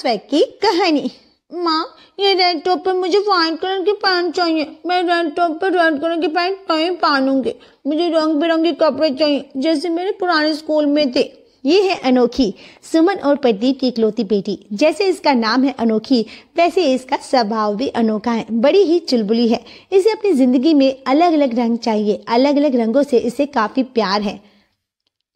Swag की कहानी। माँ, ये रेड टॉप पर मुझे व्हाइट कलर की पैंट चाहिए। मैं रेड टॉप पर रेड कलर की पैंट नहीं पहनूंगी। मुझे रंग बिरंगे कपड़े चाहिए जैसे मेरे पुराने स्कूल में थे। ये है अनोखी, सुमन और प्रदीप की इकलौती बेटी। जैसे इसका नाम है अनोखी, वैसे इसका स्वभाव भी अनोखा है। बड़ी ही चुलबुली है। इसे अपनी जिंदगी में अलग अलग रंग चाहिए। अलग अलग रंगों से इसे काफी प्यार है।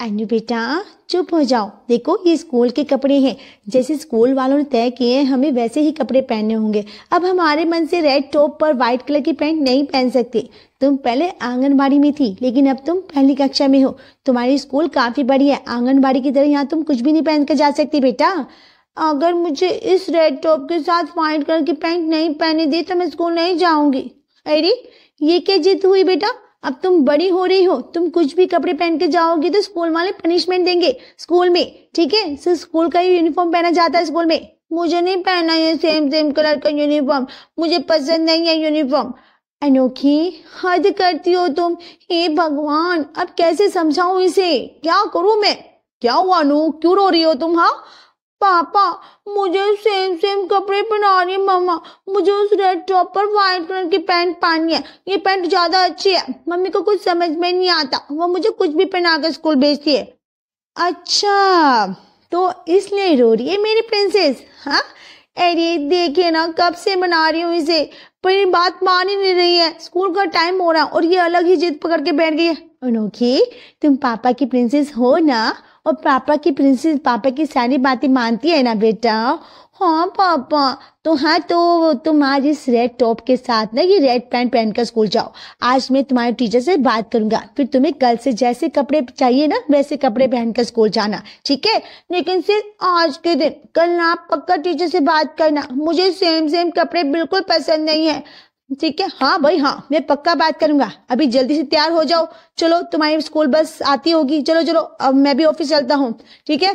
अनु बेटा चुप हो जाओ। देखो ये स्कूल के कपड़े हैं। जैसे स्कूल वालों ने तय किए हैं हमें वैसे ही कपड़े पहनने होंगे। अब हमारे मन से रेड टॉप पर व्हाइट कलर की पैंट नहीं पहन सकते। तुम पहले आंगनबाड़ी में थी लेकिन अब तुम पहली कक्षा में हो। तुम्हारी स्कूल काफी बड़ी है। आंगनबाड़ी की तरह यहाँ तुम कुछ भी नहीं पहन कर जा सकती बेटा। अगर मुझे इस रेड टॉप के साथ व्हाइट कलर की पैंट नहीं पहनी दी तो मैं स्कूल नहीं जाऊंगी। अरे ये क्या जिद हुई बेटा? अब तुम बड़ी हो रही हो। तुम कुछ भी कपड़े पहन के जाओगी तो स्कूल वाले पनिशमेंट देंगे स्कूल में। ठीक है, सिर्फ स्कूल का ही यूनिफॉर्म पहना जाता है स्कूल में। मुझे नहीं पहना है सेम कलर का यूनिफॉर्म। मुझे पसंद नहीं है यूनिफॉर्म। अनोखी हद करती हो तुम। हे भगवान, अब कैसे समझाऊं इसे? क्या करूं मैं? क्या हुआ अनु, क्यों रो रही हो तुम? हाँ पापा, मुझे सेम कपड़े पहना रही है मम्मा। मुझे उस रेड टॉप पर व्हाइट कलर की पैंट पहननी है। ये पैंट ज्यादा अच्छी है। मम्मी को कुछ समझ में नहीं आता, वो मुझे कुछ भी पहनाकर स्कूल भेजती है। अच्छा, तो इसलिए रो रही है मेरी प्रिंसेस? हाँ, अरे देखिए ना, कब से मना रही हूँ इसे, पर ये बात मान ही नहीं रही है। स्कूल का टाइम हो रहा और ये अलग ही जिद पकड़ के बैठ गई है। अनोखी, तुम पापा की प्रिंसेस हो ना, और पापा की प्रिंसेस पापा की सारी बातें मानती है ना बेटा? हाँ पापा। तो तुम आज इस रेड टॉप के साथ ना ये रेड पैंट पहनकर स्कूल जाओ। आज मैं तुम्हारे टीचर से बात करूंगा, फिर तुम्हें कल से जैसे कपड़े चाहिए ना वैसे कपड़े पहनकर स्कूल जाना, ठीक है? लेकिन सिर्फ आज के दिन। कल ना आप पक्का टीचर से बात करना। मुझे सेम कपड़े बिल्कुल पसंद नहीं है, ठीक है? हाँ भाई हाँ, मैं पक्का बात करूंगा। अभी जल्दी से तैयार हो जाओ। चलो, तुम्हारी स्कूल बस आती होगी। चलो अब मैं भी ऑफिस चलता हूँ, ठीक है?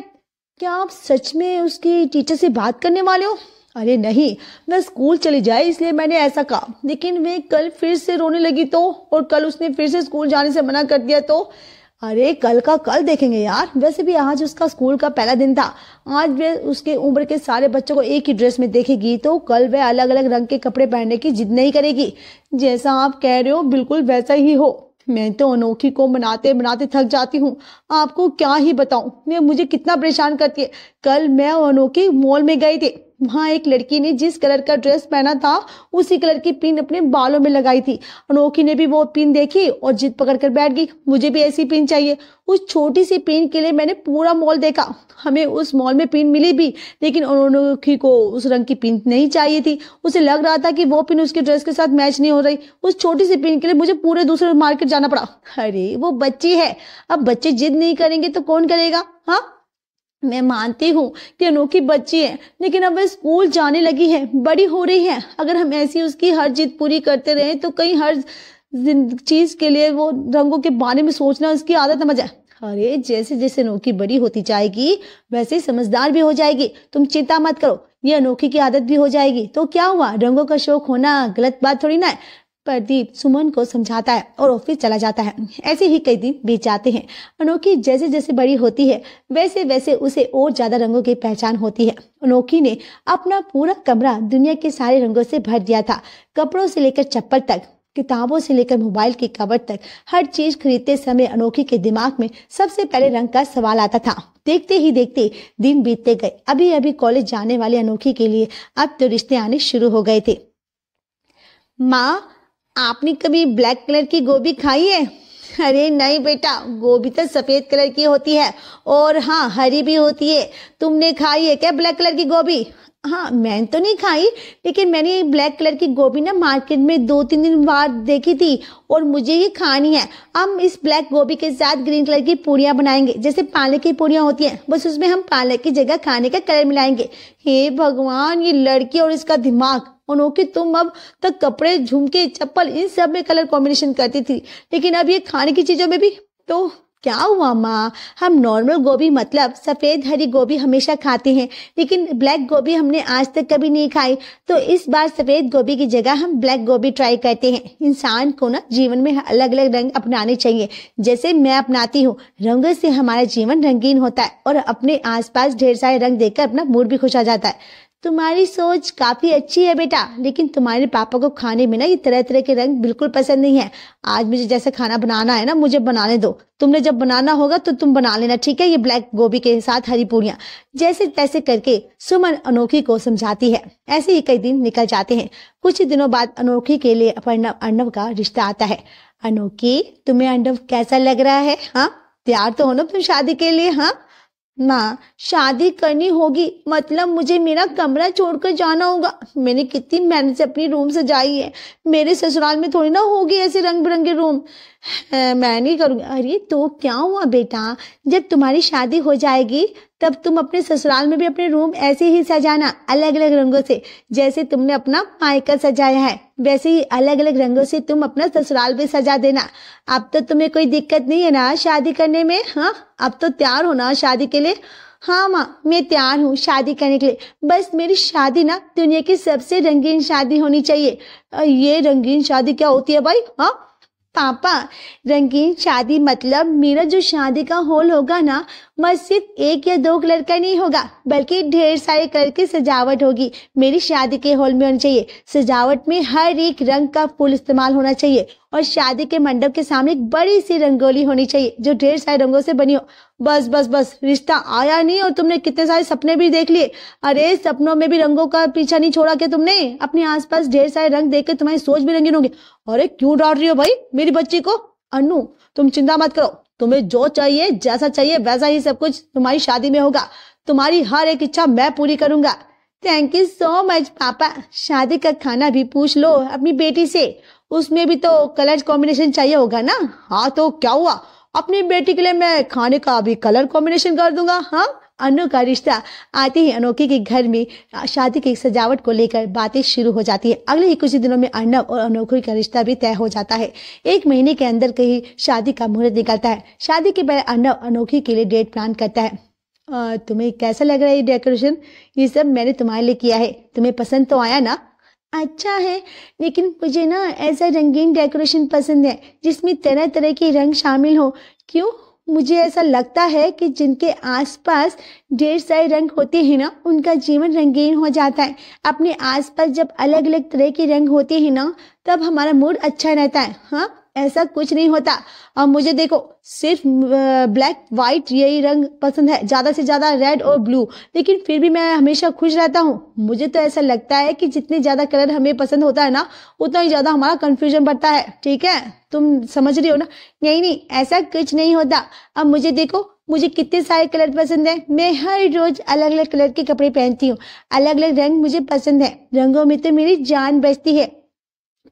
क्या आप सच में उसकी टीचर से बात करने वाले हो? अरे नहीं, मैं स्कूल चली जाए इसलिए मैंने ऐसा कहा, लेकिन मैं कल फिर से रोने लगी तो, और कल उसने फिर से स्कूल जाने से मना कर दिया तो। अरे कल का कल देखेंगे यार। वैसे भी आज उसका स्कूल का पहला दिन था। आज वह उसके उम्र के सारे बच्चों को एक ही ड्रेस में देखेगी तो कल वह अलग अलग रंग के कपड़े पहनने की जिद नहीं करेगी। जैसा आप कह रहे हो बिल्कुल वैसा ही हो। मैं तो अनोखी को मनाते मनाते थक जाती हूँ। आपको क्या ही बताऊं मैं, मुझे कितना परेशान करती है। कल मैं और अनोखी मॉल में गए थे। वहाँ एक लड़की ने जिस कलर का ड्रेस पहना था उसी कलर की पिन अपने बालों में लगाई थी। अनोखी ने भी वो पिन देखी और जिद पकड़ कर बैठ गई, मुझे भी ऐसी पिन चाहिए। उस छोटी सी पिन के लिए मैंने पूरा मॉल देखा। हमें उस मॉल में पिन मिली भी, लेकिन अनोखी को उस रंग की पिन नहीं चाहिए थी। उसे लग रहा था कि वो पिन उसके ड्रेस के साथ मैच नहीं हो रही। उस छोटी सी पिन के लिए मुझे पूरे दूसरे मार्केट जाना पड़ा। अरे वो बच्ची है, अब बच्चे जिद नहीं करेंगे तो कौन करेगा? हाँ, मैं मानती हूँ कि अनोखी बच्ची है, लेकिन अब वह स्कूल जाने लगी है, बड़ी हो रही है। अगर हम ऐसी उसकी हर जिद पूरी करते रहे तो कहीं हर चीज के लिए वो रंगों के बारे में सोचना उसकी आदत न जाए। अरे जैसे जैसे अनोखी बड़ी होती जाएगी वैसे ही समझदार भी हो जाएगी। तुम चिंता मत करो, ये अनोखी की आदत भी हो जाएगी। तो क्या हुआ, रंगों का शौक होना गलत बात थोड़ी ना है। प्रदीप सुमन को समझाता है और ऑफिस चला जाता है। ऐसे ही कई दिन बीत जाते हैं। अनोखी जैसे जैसे बड़ी होती है वैसे वैसे उसे और ज्यादा रंगों की पहचान होती है। अनोखी ने अपना पूरा कमरा दुनिया के सारे रंगों से भर दिया था। कपड़ों से लेकर चप्पल तक, किताबों से लेकर मोबाइल के कवर तक, हर चीज खरीदते समय अनोखी के दिमाग में सबसे पहले रंग का सवाल आता था। देखते ही देखते दिन बीतते गए। अभी अभी कॉलेज जाने वाली अनोखी के लिए अब तो रिश्ते आने शुरू हो गए थे। माँ, आपने कभी ब्लैक कलर की गोभी खाई है? अरे नहीं बेटा, गोभी तो सफेद कलर की होती है और हाँ हरी भी होती है। तुमने खाई है क्या ब्लैक कलर की गोभी? हाँ, मैंने तो नहीं खाई, लेकिन मैंने ये ब्लैक कलर की गोभी ना मार्केट में 2-3 दिन बाद देखी थी और मुझे ये खानी है। हम इस ब्लैक गोभी के साथ ग्रीन कलर की पूड़ियाँ बनाएंगे, जैसे पालक की पूड़ियाँ होती हैं, बस उसमें हम पालक की जगह खाने का कलर मिलाएंगे। हे भगवान, ये लड़की और इसका दिमाग। अनोखी तुम अब तक कपड़े, झुमके, चप्पल इन सब में कलर कॉम्बिनेशन करती थी, लेकिन अब ये खाने की चीजों में भी। तो क्या हुआ माँ, हम नॉर्मल गोभी मतलब सफेद हरी गोभी हमेशा खाते हैं, लेकिन ब्लैक गोभी हमने आज तक कभी नहीं खाई। तो इस बार सफेद गोभी की जगह हम ब्लैक गोभी ट्राई करते हैं। इंसान को ना जीवन में अलग अलग रंग अपनाने चाहिए, जैसे मैं अपनाती हूँ। रंगों से हमारा जीवन रंगीन होता है और अपने आसपास ढेर सारे रंग देखकर अपना मूड भी खुश आ जाता है। तुम्हारी सोच काफी अच्छी है बेटा, लेकिन तुम्हारे पापा को खाने में ना ये तरह तरह के रंग बिल्कुल पसंद नहीं है। आज मुझे जैसे खाना बनाना है ना, मुझे बनाने दो। तुमने जब बनाना होगा तो तुम बना लेना, ठीक है? ये ब्लैक गोभी के साथ हरी पूरियां। जैसे तैसे करके सुमन अनोखी को समझाती है। ऐसे ही कई दिन निकल जाते हैं। कुछ ही दिनों बाद अनोखी के लिए अर्णव का रिश्ता आता है। अनोखी, तुम्हें अर्णव कैसा लग रहा है? हाँ, तैयार तो हो ना तुम शादी के लिए? हाँ माँ, शादी करनी होगी मतलब मुझे मेरा कमरा छोड़कर जाना होगा। मैंने कितनी मेहनत से अपनी रूम सजाई है। मेरे ससुराल में थोड़ी ना होगी ऐसे रंग बिरंगे रूम। मैं नहीं करूँगी। अरे तो क्या हुआ बेटा, जब तुम्हारी शादी हो जाएगी तब तुम अपने ससुराल में भी अपने रूम ऐसे ही सजाना, अलग अलग रंगों से। जैसे तुमने अपना मायका सजाया है वैसे ही अलग अलग रंगों से तुम अपना ससुराल भी सजा देना। अब तो तुम्हें कोई दिक्कत नहीं है ना शादी करने में? हाँ, अब तो तैयार हो ना शादी के लिए? हाँ माँ, मैं तैयार हूँ शादी करने के लिए। बस मेरी शादी ना दुनिया की सबसे रंगीन शादी होनी चाहिए। ये रंगीन शादी क्या होती है भाई? हाँ पापा, रंगीन शादी मतलब मेरा जो शादी का हॉल होगा ना, वह सिर्फ एक या दो कलर का नहीं होगा बल्कि ढेर सारे कलर की सजावट होगी। मेरी शादी के हॉल में होनी चाहिए। सजावट में हर एक रंग का फूल इस्तेमाल होना चाहिए और शादी के मंडप के सामने एक बड़ी सी रंगोली होनी चाहिए जो ढेर सारे रंगों से बनी हो। बस बस बस, रिश्ता आया नहीं और तुमने कितने सारे सपने भी देख लिए। अरे सपनों में भी रंगों का पीछा नहीं छोड़ा क्या तुमने? अपने आसपास ढेर सारे रंग देख के तुम्हारी सोच भी रंगीन होगी। अरे क्यों डांट रही हो भाई मेरी बच्ची को? अनु, तुम चिंता मत करो, तुम्हें जो चाहिए जैसा चाहिए वैसा ही सब कुछ तुम्हारी शादी में होगा। तुम्हारी हर एक इच्छा मैं पूरी करूंगा। थैंक यू सो मच पापा। शादी का खाना भी पूछ लो अपनी बेटी से, उसमें भी तो कलर कॉम्बिनेशन चाहिए होगा ना? हाँ तो क्या हुआ, अपनी बेटी के लिए मैं खाने का भी कलर कॉम्बिनेशन कर दूंगा। हाँ, अनु का रिश्ता आते ही अनोखी के घर में शादी की सजावट को लेकर बातें शुरू हो जाती है। अगले ही कुछ दिनों में अर्णव और अनोखी का रिश्ता भी तय हो जाता है। 1 महीने के अंदर कहीं शादी का मुहूर्त निकलता है। शादी के बाद अर्णव अनोखी के लिए डेट प्लान करता है। तुम्हें कैसा लग रहा है ये डेकोरेशन? ये सब मैंने तुम्हारे लिए किया है, तुम्हें पसंद तो आया ना? अच्छा है, लेकिन मुझे ना ऐसा रंगीन डेकोरेशन पसंद है जिसमें तरह तरह के रंग शामिल हो। क्यों? मुझे ऐसा लगता है कि जिनके आसपास ढेर सारे रंग होते हैं ना, उनका जीवन रंगीन हो जाता है। अपने आसपास जब अलग अलग तरह के रंग होते हैं ना, तब हमारा मूड अच्छा रहता है। हाँ, ऐसा कुछ नहीं होता। अब मुझे देखो, सिर्फ ब्लैक वाइट यही रंग पसंद है, ज्यादा से ज्यादा रेड और ब्लू, लेकिन फिर भी मैं हमेशा खुश रहता हूँ। मुझे तो ऐसा लगता है कि जितने ज्यादा कलर हमें पसंद होता है ना, उतना ही ज्यादा हमारा कंफ्यूजन बढ़ता है। ठीक है, तुम समझ रही हो ना? नहीं नहीं, ऐसा कुछ नहीं होता। अब मुझे देखो, मुझे कितने सारे कलर पसंद है। मैं हर रोज अलग अलग कलर के कपड़े पहनती हूँ। अलग अलग रंग मुझे पसंद है। रंगों में तो मेरी जान बसती है।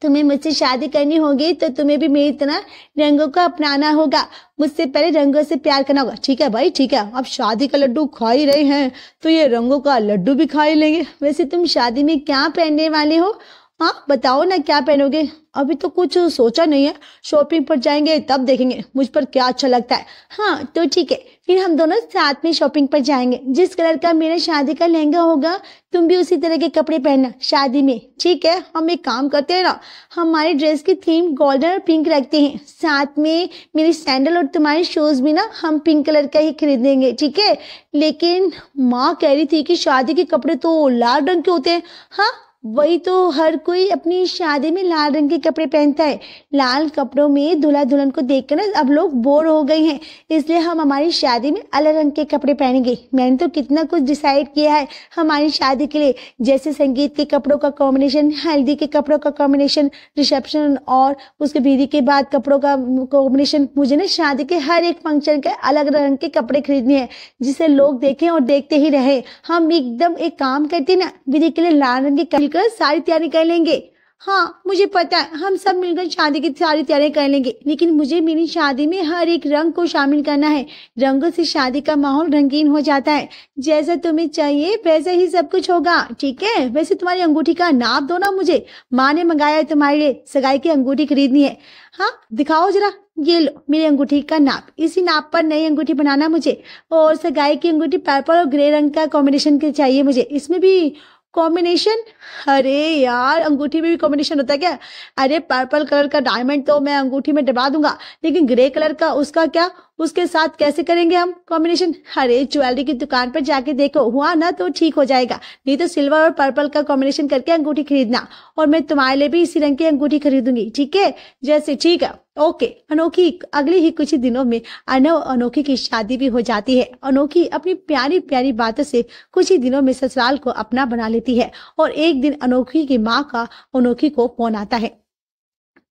तुम्हें मुझसे शादी करनी होगी तो तुम्हें भी मेरी तरह रंगों को अपनाना होगा। मुझसे पहले रंगों से प्यार करना होगा। ठीक है भाई, ठीक है। अब शादी का लड्डू खा ही रहे हैं तो ये रंगों का लड्डू भी खा ही लेंगे। वैसे तुम शादी में क्या पहनने वाले हो? हाँ बताओ ना, क्या पहनोगे? अभी तो कुछ सोचा नहीं है, शॉपिंग पर जाएंगे तब देखेंगे मुझ पर क्या अच्छा लगता है। हाँ तो ठीक है, फिर हम दोनों साथ में शॉपिंग पर जाएंगे। जिस कलर का मेरा शादी का लहंगा होगा तुम भी उसी तरह के कपड़े पहनना शादी में। ठीक है, हम एक काम करते हैं ना, हमारी ड्रेस की थीम गोल्डन और पिंक रखते हैं। साथ में मेरी सैंडल और तुम्हारे शूज भी ना हम पिंक कलर का ही खरीदेंगे। ठीक है, लेकिन माँ कह रही थी कि शादी के कपड़े तो लाल रंग के होते हैं। हाँ वही तो, हर कोई अपनी शादी में लाल रंग के कपड़े पहनता है। लाल कपड़ों में दूल्हा दुल्हन को देखकर ना अब लोग बोर हो गए हैं, इसलिए हम हमारी शादी में अलग रंग के कपड़े पहनेंगे। मैंने तो कितना कुछ डिसाइड किया है हमारी शादी के लिए, जैसे संगीत के कपड़ों का कॉम्बिनेशन, हल्दी के कपड़ों का कॉम्बिनेशन, रिसेप्शन और उसके विधि के बाद कपड़ों का कॉम्बिनेशन। मुझे ना शादी के हर एक फंक्शन के अलग रंग के कपड़े खरीदने हैं जिसे लोग देखें और देखते ही रहे। हम एकदम एक काम करते ना, विधि के लिए लाल रंग के सारी तैयारी कर लेंगे। हाँ मुझे पता है, हम सब मिलकर शादी की सारी तैयारी कर लेंगे, लेकिन मुझे मेरी शादी में हर एक रंग को शामिल करना है। रंगों से शादी का माहौल रंगीन हो जाता है। जैसा तुम्हें चाहिए वैसा ही सब कुछ होगा। ठीक है, वैसे तुम्हारी अंगूठी का नाप दो ना मुझे, माँ ने मंगाया है तुम्हारे लिए, सगाई की अंगूठी खरीदनी है। हाँ दिखाओ जरा, ये लो मेरी अंगूठी का नाप, इसी नाप पर नई अंगूठी बनाना मुझे। और सगाई की अंगूठी पर्पल और ग्रे रंग का कॉम्बिनेशन की चाहिए मुझे, इसमें भी कॉम्बिनेशन। अरे यार, अंगूठी में भी कॉम्बिनेशन होता है क्या? अरे पर्पल कलर का डायमंड तो मैं अंगूठी में डबा दूंगा, लेकिन ग्रे कलर का उसका क्या, उसके साथ कैसे करेंगे हम कॉम्बिनेशन? अरे ज्वेलरी की दुकान पर जाके देखो, हुआ ना तो ठीक हो जाएगा, नहीं तो सिल्वर और पर्पल का कॉम्बिनेशन करके अंगूठी खरीदना, और मैं तुम्हारे लिए भी इसी रंग की अंगूठी खरीदूंगी, ठीक है? जैसे ठीक है, ओके। अनोखी अगले ही कुछ ही दिनों में अर्नव अनोखी की शादी भी हो जाती है। अनोखी अपनी प्यारी प्यारी बातों से कुछ ही दिनों में ससुराल को अपना बना लेती है, और एक दिन अनोखी की माँ का अनोखी को फोन आता है।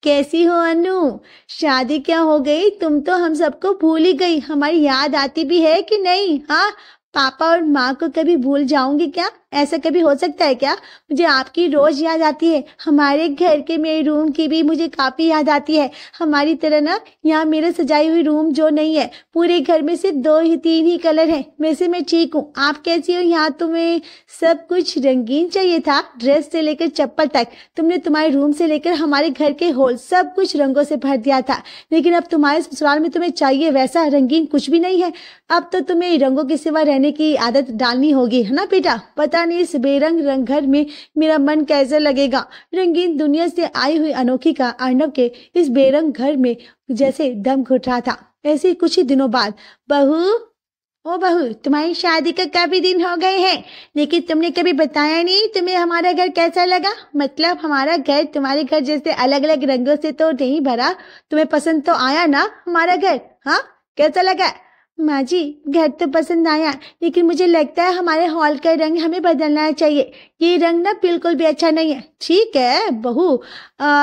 कैसी हो अनु? शादी क्या हो गई? तुम तो हम सबको भूल ही गई, हमारी याद आती भी है कि नहीं? हाँ, पापा और माँ को कभी भूल जाऊंगी क्या? ऐसा कभी हो सकता है क्या? मुझे आपकी रोज याद आती है, हमारे घर के मेरे रूम की भी मुझे काफी याद आती है। हमारी तरह ना यहाँ मेरे सजाई हुई रूम जो नहीं है, पूरे घर में सिर्फ 2 ही 3 ही कलर है। वैसे मैं ठीक हूँ, आप कैसी हो? यहाँ तुम्हें सब कुछ रंगीन चाहिए था, ड्रेस से लेकर चप्पल तक। तुमने तुम्हारे रूम से लेकर हमारे घर के हॉल सब कुछ रंगों से भर दिया था, लेकिन अब तुम्हारे ससुराल में तुम्हें चाहिए वैसा रंगीन कुछ भी नहीं है। अब तो तुम्हें रंगों के सिवा रहने की आदत डालनी होगी, है ना बेटा? पता नहीं इस बेरंग रंग घर में मेरा मन कैसे लगेगा। रंगीन दुनिया से आई हुई अनोखी का अर्नव के इस बेरंग घर में जैसे दम घुट रहा था। ऐसे ही कुछ ही दिनों बाद, बहू, ओ बहू, तुम्हारी शादी का काफी दिन हो गए हैं, लेकिन तुमने कभी बताया नहीं तुम्हें हमारा घर कैसा लगा। मतलब हमारा घर तुम्हारे घर जैसे अलग अलग रंगों से तो नहीं भरा, तुम्हें पसंद तो आया ना हमारा घर? हाँ, कैसा लगा? माँ जी, घर तो पसंद आया, लेकिन मुझे लगता है हमारे हॉल का रंग हमें बदलना चाहिए। ये रंग ना बिल्कुल भी अच्छा नहीं है। ठीक है बहू,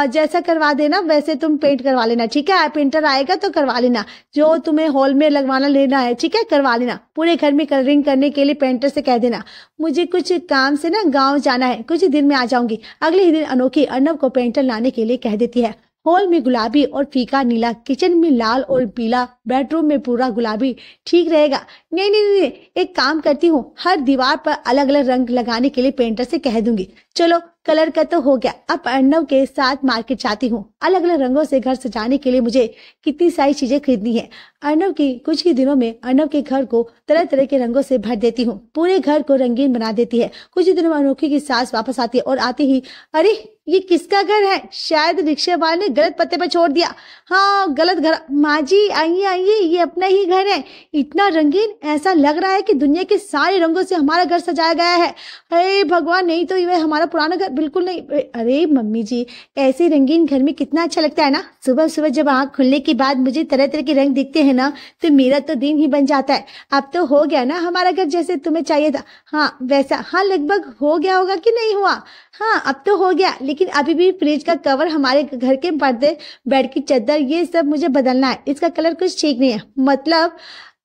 जैसा करवा देना वैसे तुम पेंट करवा लेना, ठीक है? पेंटर आएगा तो करवा लेना, जो तुम्हें हॉल में लगवाना लेना है, ठीक है? करवा लेना। पूरे घर में कलरिंग करने के लिए पेंटर से कह देना। मुझे कुछ काम से ना गाँव जाना है, कुछ दिन में आ जाऊंगी। अगले ही दिन अनोखी अर्नव को पेंटर लाने के लिए कह देती है। हॉल में गुलाबी और फीका नीला, किचन में लाल और पीला, बेडरूम में पूरा गुलाबी ठीक रहेगा। नहीं नहीं नहीं, एक काम करती हूँ, हर दीवार पर अलग अलग रंग लगाने के लिए पेंटर से कह दूंगी। चलो, कलर का तो हो गया, अब अर्नव के साथ मार्केट जाती हूँ। अलग अलग रंगों से घर सजाने के लिए मुझे कितनी सारी चीजें खरीदनी है। अर्नव की कुछ ही दिनों में अर्नव के घर को तरह तरह के रंगों से भर देती हूँ, पूरे घर को रंगीन बना देती है। कुछ ही दिनों में अनोखी की सास वापस आती है और आते ही, अरे ये किसका घर है? शायद रिक्शे वाले ने गलत पते पर छोड़ दिया। हाँ, गलत घर। माँ जी आइए आइए, ये अपना ही घर है। इतना रंगीन, ऐसा लग रहा है कि दुनिया के सारे रंगों से हमारा घर सजाया गया है। अरे भगवान, नहीं तो ये हमारा पुराना घर बिल्कुल नहीं। अरे मम्मी जी, ऐसे रंगीन घर में कितना अच्छा लगता है ना। सुबह सुबह जब आँख खुलने के बाद मुझे तरह तरह के रंग दिखते हैं ना, तो मेरा तो दिन ही बन जाता है। अब तो हो गया ना हमारा घर जैसे तुम्हें चाहिए था? हाँ वैसा, हाँ लगभग हो गया होगा कि नहीं हुआ? हाँ अब तो हो गया, लेकिन अभी भी फ्रिज का कवर, हमारे घर के पर्दे, बेड की चादर, ये सब मुझे बदलना है। इसका कलर कुछ ठीक नहीं है। मतलब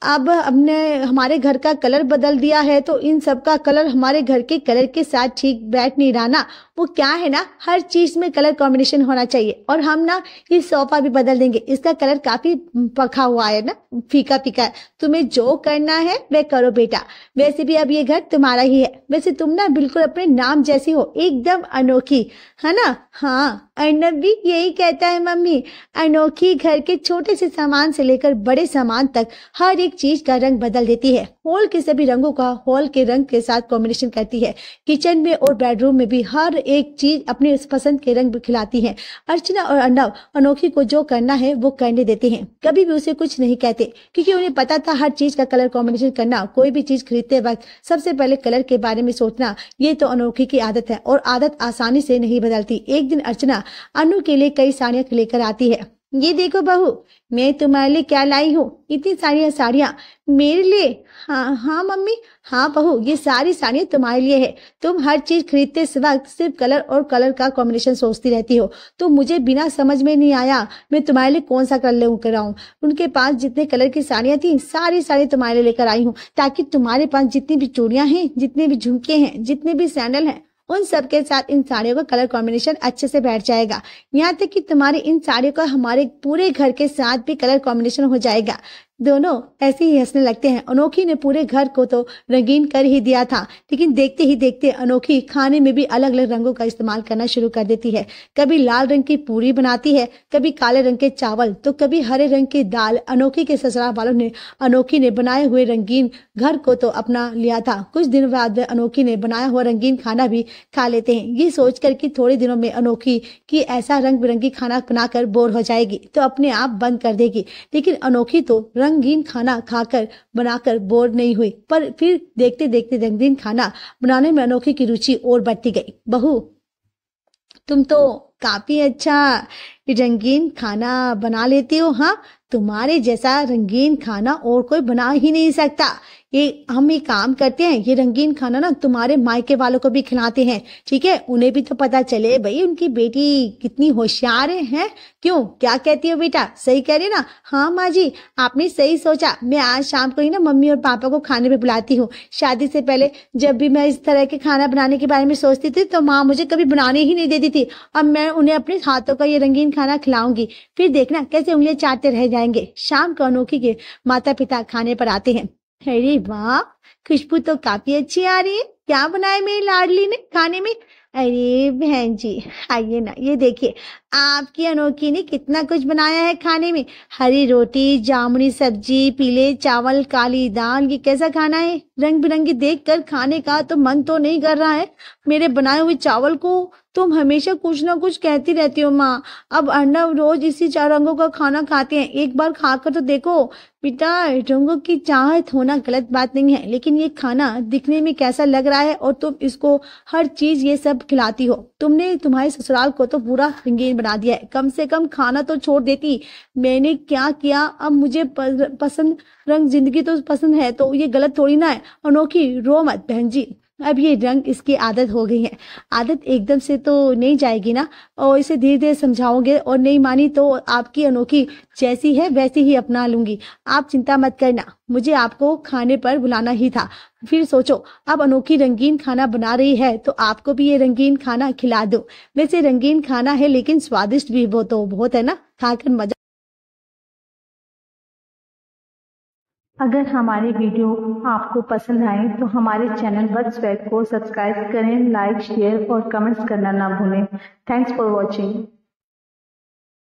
अब हमने हमारे घर का कलर बदल दिया है, तो इन सब का कलर हमारे घर के कलर के साथ ठीक बैठ नहीं रहा ना। वो क्या है ना, हर चीज में कलर कॉम्बिनेशन होना चाहिए। और हम ना ये सोफा भी बदल देंगे, इसका कलर काफी पका हुआ है ना, फीका फीका है। तुम्हें जो करना है वह करो बेटा। वैसे भी अब ये घर तुम्हारा ही है। वैसे तुम ना बिल्कुल अपने नाम जैसी हो, एकदम अनोखी, है ना? हाँ, अर्नव भी यही कहता है मम्मी। अनोखी घर के छोटे से सामान से लेकर बड़े सामान तक हर एक चीज का रंग बदल देती है। हॉल के सभी रंगों का हॉल के रंग के साथ कॉम्बिनेशन करती है। किचन में और बेडरूम में भी हर एक चीज अपने पसंद के रंग खिलाती है। अर्चना और अर्नव अनोखी को जो करना है वो करने देते हैं, कभी भी उसे कुछ नहीं कहते, क्योंकि उन्हें पता था हर चीज का कलर कॉम्बिनेशन करना, कोई भी चीज खरीदते वक्त सबसे पहले कलर के बारे में सोचना, ये तो अनोखी की आदत है और आदत आसानी से नहीं बदलती। एक दिन अर्चना अनु के लिए कई साड़ियां लेकर आती है। ये देखो बहू, मैं तुम्हारे लिए क्या लाई हूँ। इतनी सारी साड़ियाँ मेरे लिए? हाँ हाँ मम्मी, हाँ बहू, ये सारी साड़ियाँ तुम्हारे लिए है। तुम हर चीज खरीदते वक्त सिर्फ कलर और कलर का कॉम्बिनेशन सोचती रहती हो, तो मुझे बिना समझ में नहीं आया मैं तुम्हारे लिए कौन सा कलर लेकर आऊं। उनके पास जितने कलर की साड़ियाँ थी, सारी साड़ी तुम्हारे लिए लेकर आई हूँ, ताकि तुम्हारे पास जितनी भी चूड़ियां हैं, जितने भी झुमके हैं, जितने भी सैंडल हैं, उन सब के साथ इन साड़ियों का कलर कॉम्बिनेशन अच्छे से बैठ जाएगा। यहाँ तक कि तुम्हारी इन साड़ियों का हमारे पूरे घर के साथ भी कलर कॉम्बिनेशन हो जाएगा। दोनों ऐसे ही हंसने लगते हैं। अनोखी ने पूरे घर को तो रंगीन कर ही दिया था, लेकिन देखते ही देखते अनोखी खाने में भी अलग अलग रंगों का इस्तेमाल करना शुरू कर देती है। कभी लाल रंग की पूरी बनाती है, कभी काले रंग के चावल, तो कभी हरे रंग की दाल। अनोखी के ससुराल वालों ने अनोखी ने बनाए हुए रंगीन घर को तो अपना लिया था। कुछ दिन बाद अनोखी ने बनाया हुआ रंगीन खाना भी खा लेते हैं, ये सोचकर कि थोड़े दिनों में अनोखी की ऐसा रंग बिरंगी खाना बनाकर बोर हो जाएगी तो अपने आप बंद कर देगी। लेकिन अनोखी तो रंग रंगीन खाना खाकर बनाकर बोर नहीं हुई, पर फिर देखते देखते रंगीन खाना बनाने में अनोखी की रुचि और बढ़ती गई। बहू, तुम तो काफी अच्छा रंगीन खाना बना लेती हो। हाँ, तुम्हारे जैसा रंगीन खाना और कोई बना ही नहीं सकता। ये हम एक काम करते हैं, ये रंगीन खाना ना तुम्हारे मायके वालों को भी खिलाते हैं, ठीक है? उन्हें भी तो पता चले भाई उनकी बेटी कितनी होशियार है। क्यों, क्या कहती हो बेटा? सही कह रही ना? हाँ माँ जी, आपने सही सोचा। मैं आज शाम को ही ना मम्मी और पापा को खाने पे बुलाती हूँ। शादी से पहले जब भी मैं इस तरह के खाना बनाने के बारे में सोचती थी तो माँ मुझे कभी बनाने ही नहीं देती थी। अब मैं उन्हें अपने हाथों का ये रंगीन खाना खिलाऊंगी, फिर देखना कैसे उंगलियां चाटते रह जाएंगे। शाम को अनोखी के माता पिता खाने पर आते हैं। अरे वाह, खुशबू तो काफी अच्छी आ रही है। क्या बनाया मेरी लाडली ने खाने में? अरे बहन जी, आइए ना, ये देखिए आपकी अनोखी ने कितना कुछ बनाया है खाने में। हरी रोटी, जामुनी सब्जी, पीले चावल, काली दाल। ये कैसा खाना है? रंग बिरंगी देखकर खाने का तो मन तो नहीं कर रहा है। मेरे बनाए हुए चावल को तुम हमेशा कुछ ना कुछ कहती रहती हो माँ। अब अर्नब रोज इसी 4 रंगों का खाना खाते हैं, एक बार खाकर तो देखो। बेटा, रंगों की चाहत होना गलत बात नहीं है, लेकिन ये खाना दिखने में कैसा लग रहा है और तुम इसको हर चीज ये सब खिलाती हो। तुमने तुम्हारे ससुराल को तो पूरा रंगीन बना दिया है। कम से कम खाना तो छोड़ देती। मैंने क्या किया? अब मुझे पसंद रंग जिंदगी तो पसंद है, तो ये गलत थोड़ी ना है। अनोखी रो मत बहन जी, अब ये रंग इसकी आदत हो गई है। आदत एकदम से तो नहीं जाएगी ना, और इसे धीरे धीरे समझाओगे और नहीं मानी तो आपकी अनोखी जैसी है वैसी ही अपना लूंगी। आप चिंता मत करना, मुझे आपको खाने पर बुलाना ही था। फिर सोचो, अब अनोखी रंगीन खाना बना रही है तो आपको भी ये रंगीन खाना खिला दो। वैसे रंगीन खाना है लेकिन स्वादिष्ट भी बहुत है ना, खाकर मजा। अगर हमारे वीडियो आपको पसंद आए तो हमारे चैनल बर्ड्स वेब को सब्सक्राइब करें, लाइक, शेयर और कमेंट्स करना ना भूलें। Thanks for watching.